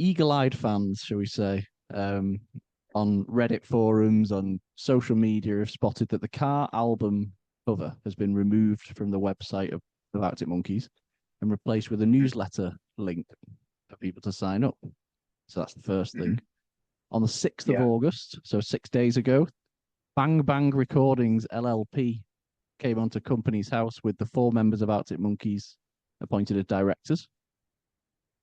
eagle-eyed fans, shall we say, on Reddit forums, on social media, have spotted that the Car album cover has been removed from the website of Arctic Monkeys and replaced with a newsletter link for people to sign up. So that's the first thing. On the 6th of Yeah. August, so 6 days ago, Bang Bang Recordings LLP came onto Company's House with the 4 members of Arctic Monkeys appointed as directors.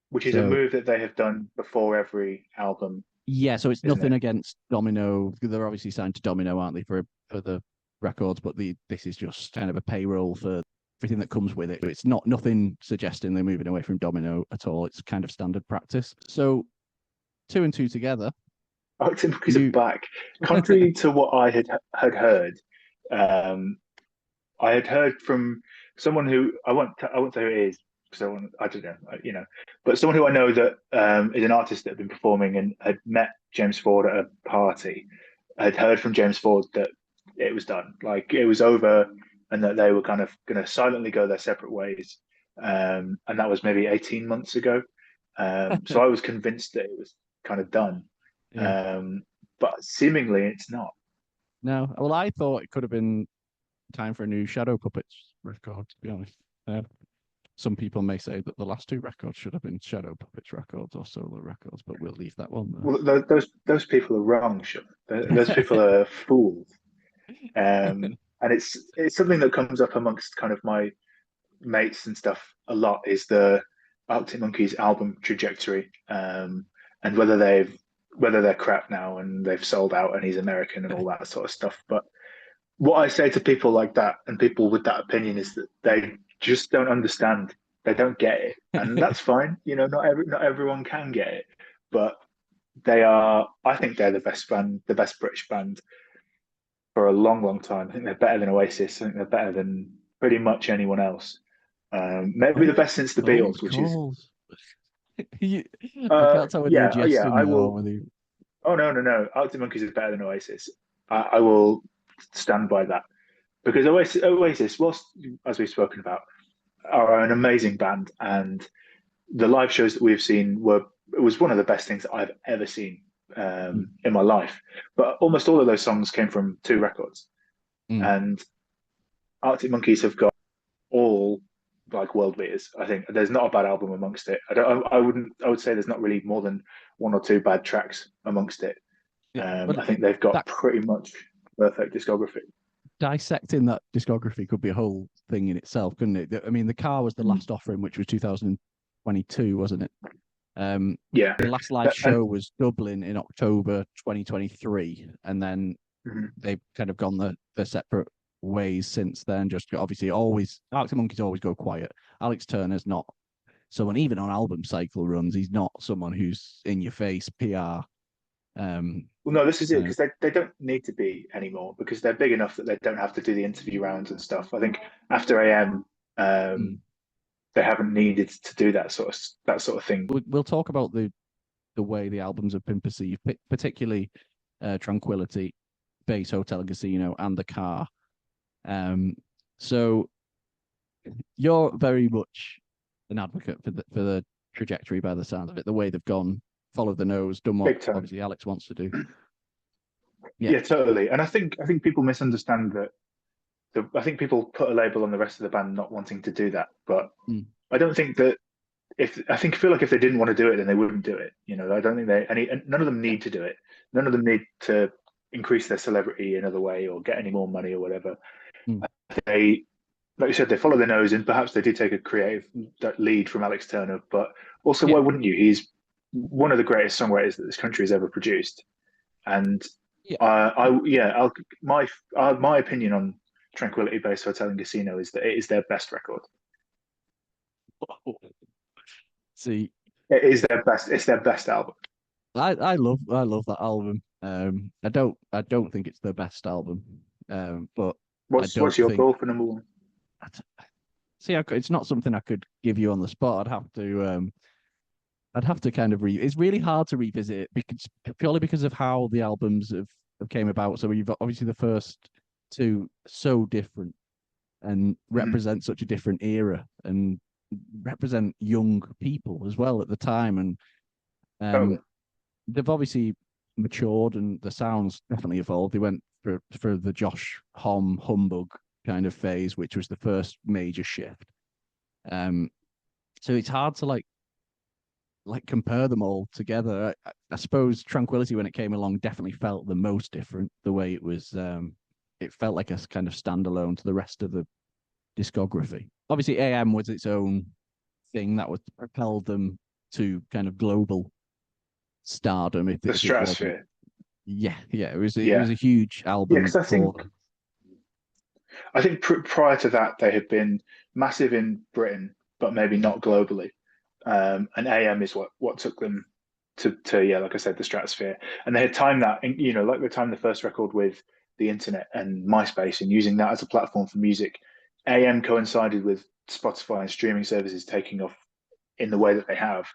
Which is a So move that they have done before every album, yeah, so it's isn't nothing it? against Domino. They're obviously signed to Domino, aren't they, for the records? But this is just kind of a payroll for everything that comes with it. It's not nothing suggesting they're moving away from Domino at all. It's kind of standard practice. So 2 and 2 together. Arctic Monkeys are back. Contrary to what I had heard, I had heard from someone who I won't say who it is because I don't know, but someone who I know that is an artist that had been performing and had met James Ford at a party. Had heard from James Ford that it was done, like it was over, and that they were kind of going to silently go their separate ways. And that was maybe 18 months ago. So I was convinced that it was kind of done. Yeah. But seemingly it's not. No. Well, I thought it could have been time for a new Shadow Puppets record, to be honest. Some people may say that the last 2 records should have been Shadow Puppets records or solo records, but we'll leave that one there. Well, those people are wrong, Sean. Those people are fools. And it's something that comes up amongst kind of my mates and stuff a lot is the Arctic Monkeys album trajectory, and whether they're crap now and they've sold out and he's American and all that sort of stuff. But what I say to people like that and people with that opinion is that they just don't understand. They don't get it, and that's fine. Not everyone can get it, but they are. I think they're the best band, the best British band for a long, long time. I think they're better than Oasis. I think they're better than pretty much anyone else. Maybe the best since the Cold Beatles, which is calls. I can't tell whether you're yeah. jesting I or will. whether you... Oh no. Arctic Monkeys is better than Oasis. I will stand by that because Oasis, whilst as we've spoken about, are an amazing band, and the live shows that we've seen it was one of the best things that I've ever seen Mm, in my life. But almost all of those songs came from 2 records, mm. and Arctic Monkeys have got all like world beaters. I think there's not a bad album amongst it. I would say there's not really more than 1 or 2 bad tracks amongst it. Yeah, but I think they've got that pretty much perfect discography. dissecting that discography could be a whole thing in itself, couldn't it? I mean, the Car was the last offering, which was 2022, wasn't it? Yeah, The last live show was Dublin in October 2023, and then they've kind of gone their separate ways since then. Just obviously, always Arctic Monkeys always go quiet. Alex Turner's not someone, even on album cycle runs, he's not someone who's in your face PR. Well, no, this is it because they don't need to be anymore because they're big enough that they don't have to do the interview rounds and stuff. I think after AM, they haven't needed to do that sort of thing. We'll talk about the way the albums have been perceived, particularly Tranquility, Base Hotel and Casino, and The Car. So you're very much an advocate for the trajectory by the sound of it, the way they've gone, followed the nose, done what obviously Alex wants to do. Yeah, totally. And I think people misunderstand that. I think people put a label on the rest of the band not wanting to do that, but I don't think that I feel like if they didn't want to do it, then they wouldn't do it. I don't think none of them need to do it. None of them need to increase their celebrity another way or get any more money or whatever. They, like you said, they follow their nose, and perhaps they do take a creative lead from Alex Turner. But also, why wouldn't you? He's one of the greatest songwriters that this country has ever produced. And my opinion on Tranquility Base Hotel and Casino is that it is their best record. See, it is their best. It's their best album. I love that album. I don't think it's their best album. But what's your goal for number 1? See, it's not something I could give you on the spot. I'd have to kind of it's really hard to revisit it purely because of how the albums have came about. So you've got obviously the first 2 so different and represent such a different era and represent young people as well at the time. And Um, Totally. they've obviously matured and the sounds definitely evolved. They went for the Josh Homme humbug kind of phase, which was the first major shift. Um, so it's hard to like compare them all together. I suppose Tranquility when it came along definitely felt the most different. The way it was, it felt like a kind of standalone to the rest of the discography. Obviously, AM was its own thing that was propelled them to kind of global stardom. The If it wasn't, Stratosphere. yeah, yeah, it was Yeah. a huge Yeah, album because for them. I think prior to that they had been massive in Britain, but maybe Mhm. not globally. And AM is what took them to yeah, like I said, the stratosphere. And they had timed that, and like they timed the first record with the internet and MySpace and using that as a platform for music. AM coincided with Spotify and streaming services taking off in the way that they have.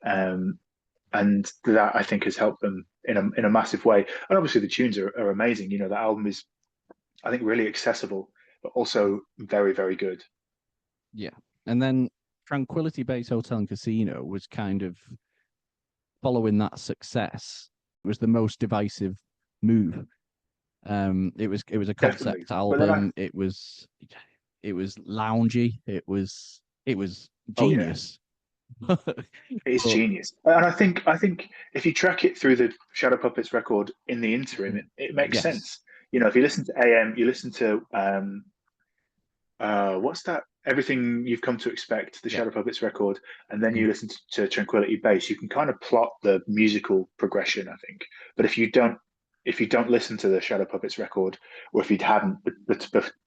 Um, and that I think has helped them in a massive way. And obviously the tunes are amazing. The album is I think really accessible, but also very, very good. Yeah, and then Tranquility Base Hotel and Casino was kind of following that success. It was the most divisive move. It was a Definitely. concept But then album. It was loungy. It was oh yeah, genius. it's But genius. And I think if you track it through the Shadow Puppets record in the interim, it makes yes, sense. If you listen to AM, you listen to what's that? Everything You've Come to Expect, the yeah, Shadow Puppets record, and then mm, you listen to Tranquility Base. You can kind of plot the musical progression, I think. But if you don't listen to the Shadow Puppets record, or if you hadn't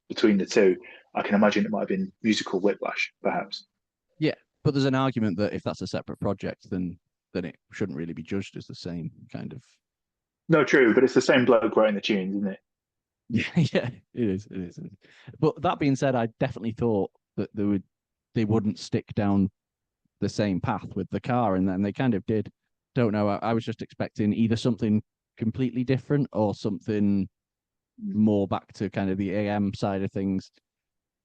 between the two, I can imagine it might have been musical whiplash, perhaps. yeah. But there's an argument that if that's a separate project, then it shouldn't really be judged as the same kind of. No, true, but it's the same bloke writing the tunes, isn't it? Yeah, yeah, it is. It is. It is. But that being said, I definitely thought that they wouldn't stick down the same path with the car, and then they kind of did. Don't know. I was just expecting either something completely different or something more back to kind of the AM side of things.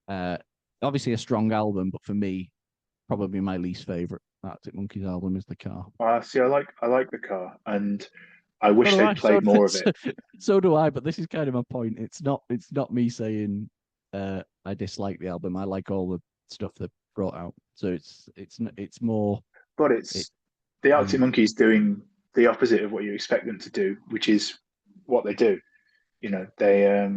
Uh, Obviously a strong album, but for me, probably my least favorite Arctic Monkeys album is the car. See, I like the car, and I So wish do I. they'd played more of it. So do I. But this is kind of my point. It's not me saying I dislike the album. I like all the stuff they brought out. So it's more But it. it's the Arctic Mm, Monkeys doing the opposite of what you expect them to do, which is what they do. They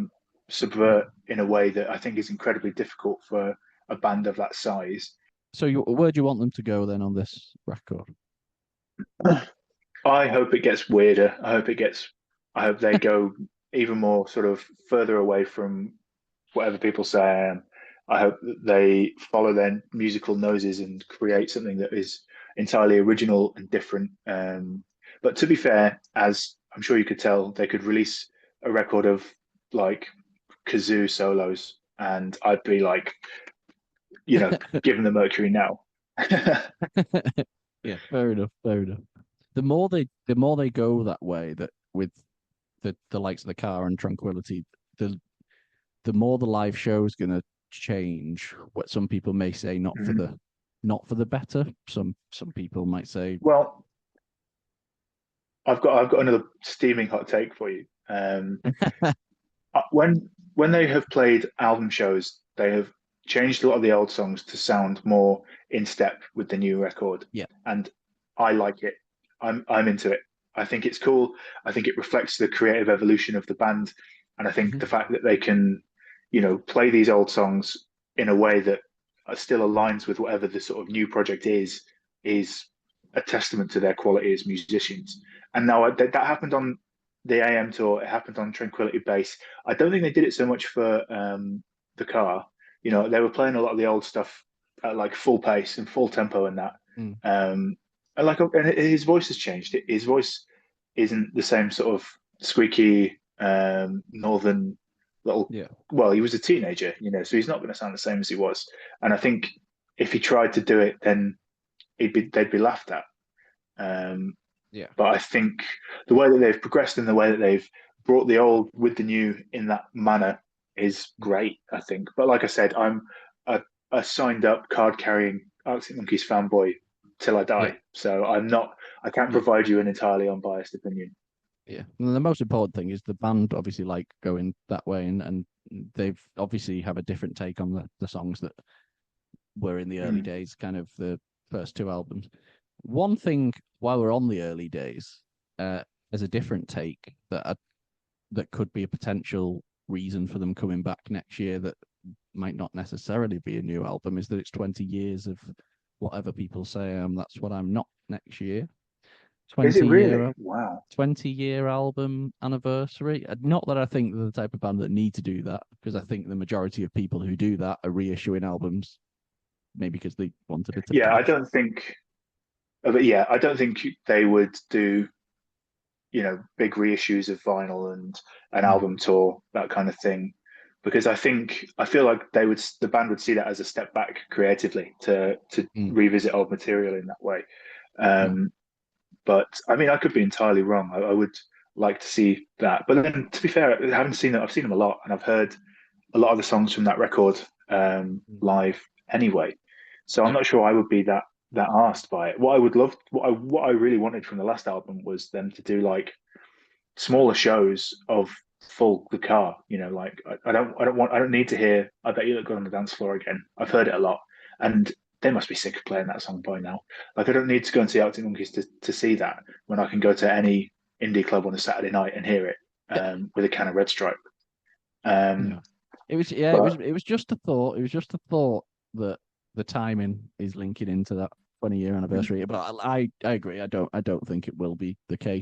subvert in a way that I think is incredibly difficult for a band of that size. so where do you want them to go then on this record? I hope it gets weirder. I hope they go even more sort of further away from whatever people say I am. I hope that they follow their musical noses and create something that is entirely original and different. But to be fair, as I'm sure you could tell, they could release a record of like kazoo solos, and I'd be like, giving the Mercury now. Yeah, fair enough. Fair enough. The more they go that way, that with the likes of the car and tranquility, the the more the live show is going to change. What some people may say, not for the better. Some people might say, Well, I've got another steaming hot take for you. When they have played album shows, they have changed a lot of the old songs to sound more in step with the new record, yeah, and I like it. I'm into it. I think it's cool. I think it reflects the creative evolution of the band, and I think hmm the fact that they can, play these old songs in a way that still aligns with whatever the sort of new project is a testament to their quality as musicians. And now that happened on the AM tour. It happened on Tranquility Base. I don't think they did it so much for the car. They were playing a lot of the old stuff at like full pace and full tempo and that. mm, And his voice has changed. His voice isn't the same sort of squeaky northern little. yeah, Well, he was a teenager, so he's not going to sound the same as he was. And I think if he tried to do it, then they'd be laughed at. Um, yeah. but I think the way that they've progressed and the way that they've brought the old with the new in that manner is great, I think. But like I said, I'm a signed up card carrying Arctic Monkeys fanboy till I Yeah, die. So I can't yeah, provide you an entirely unbiased opinion. yeah. And the most important thing is the band obviously like going that way, and they've obviously have a different take on the songs that were in the early Mm. days, kind of the first two albums. One thing while we're on the early days, as a different take that could be a potential reason for them coming back next year that might not necessarily be a new album is that it's 20 years of whatever people say that's what I'm not next year. Is it 20 really? year Wow. 20-year album anniversary. Not that I think they're the type of band that need to do that, because I think the majority of people who do that are reissuing albums, maybe because they wanted it to Yeah, I kind don't think. But yeah, I don't think they would do big reissues of vinyl and an of. album tour, that kind of thing, because I feel like the band would see that as a step back creatively to Mm. revisit old material in that way. Yeah. Um, but I mean, I could be entirely wrong. I would like to see that, but then to be fair, I haven't seen it. I've seen them a lot, and I've heard a lot of the songs from that record Mm. live anyway. So I'm Yeah. not sure I would be that asked by it. What I would love, what I really wanted from the last album was them to do like smaller shows of full the car. Like I don't need to hear I Bet You Look Good on the Dance Floor again. I've heard it a lot, and they must be sick of playing that song by now. Like I don't need to go and see Arctic Monkeys to see that when I can go to any indie club on a Saturday night and hear it Yeah. with a can of Red Stripe. Um, Yeah. It was yeah, but it was just a thought. It was just a thought that the timing is linking into that 20-year anniversary. But I agree. I don't think it will be the case.